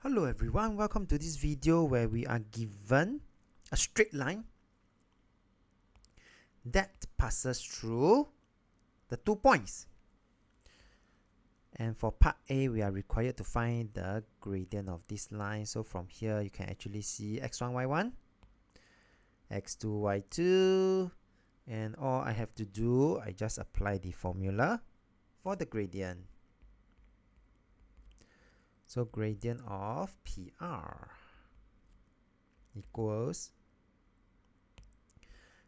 Hello everyone, welcome to this video where we are given a straight line that passes through the 2 points. And for part A, we are required to find the gradient of this line. So from here, you can actually see x1, y1, x2, y2, and all I have to do, I just apply the formula for the gradient. So gradient of PR equals,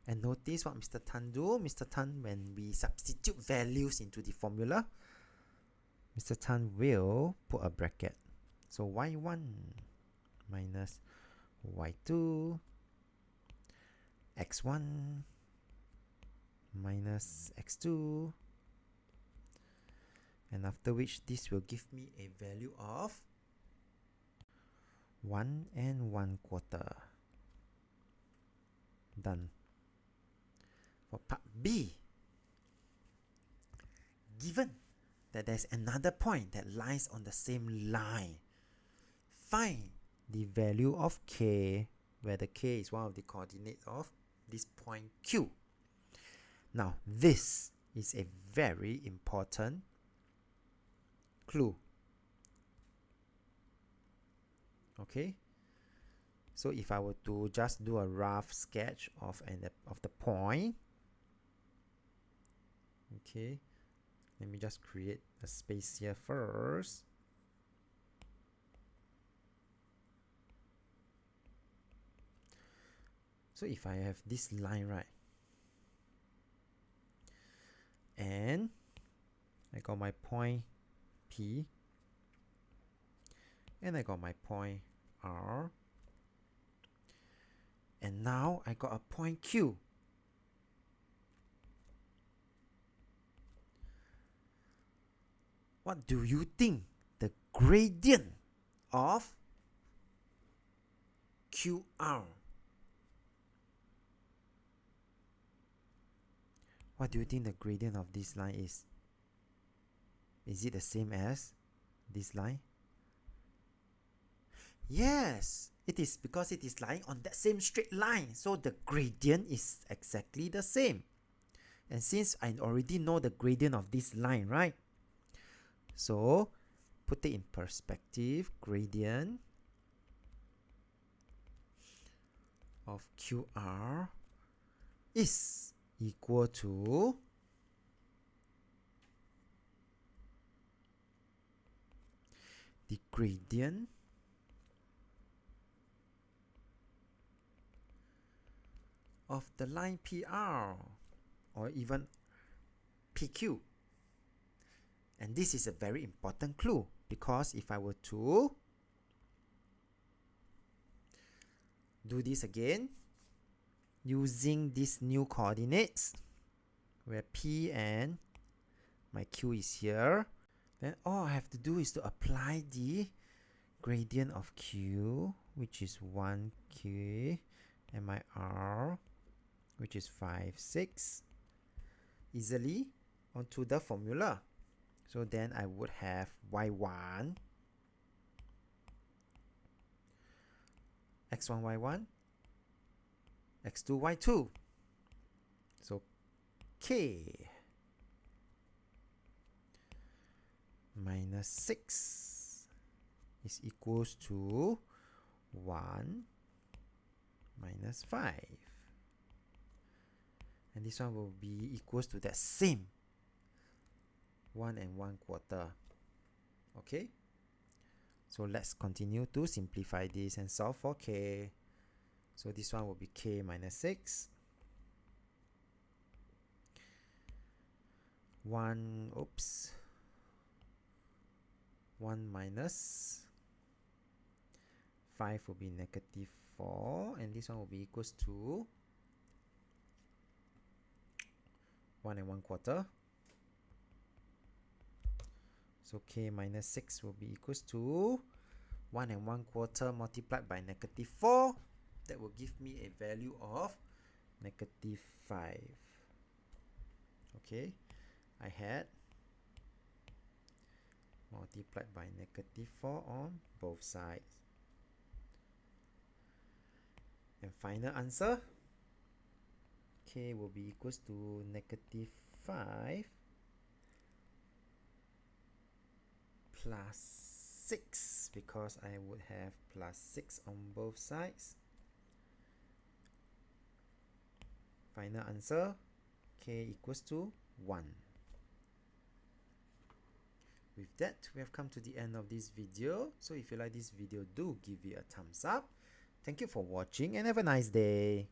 and notice what Mr. Tan do. Mr. Tan, when we substitute values into the formula, Mr. Tan will put a bracket. So y1 minus y2, x1 minus x2, and after which this will give me a value of 1 and 1/4. Done. For part B, given that there's another point that lies on the same line, find the value of k, where the k is one of the coordinates of this point Q. Now, this is a very important clue. Okay, so if I were to just do a rough sketch of the point, okay, let me just create a space here first. So if I have this line, right, and I got my point P, and I got my point R, and now I got a point Q. What do you think the gradient of QR? What do you think the gradient of this line is? Is it the same as this line? Yes, it is, because it is lying on that same straight line. So the gradient is exactly the same. And since I already know the gradient of this line, right? So put it in perspective, gradient of QR is equal to the gradient of the line PR, or even PQ. And this is a very important clue, because if I were to do this again using these new coordinates, where P and my Q is here, then all I have to do is to apply the gradient of Q, which is 1k, and my R, which is 5, 6, easily onto the formula. So then I would have y1, x1, y1, x2, y2. So k minus 6 is equals to 1 minus 5. And this one will be equals to that same 1 and 1/4. Okay, so let's continue to simplify this and solve for k. So this one will be k minus 6, 1 minus 5 will be negative 4, and this one will be equals to 1 and 1/4. So k minus 6 will be equals to 1 and 1/4 multiplied by negative 4. That will give me a value of negative 5. Okay, I had multiplied by -4 on both sides. And final answer, k will be equals to -5 plus 6, because I would have plus 6 on both sides. Final answer, k equals to 1. With that, we have come to the end of this video. So if you like this video, do give it a thumbs up. Thank you for watching and have a nice day.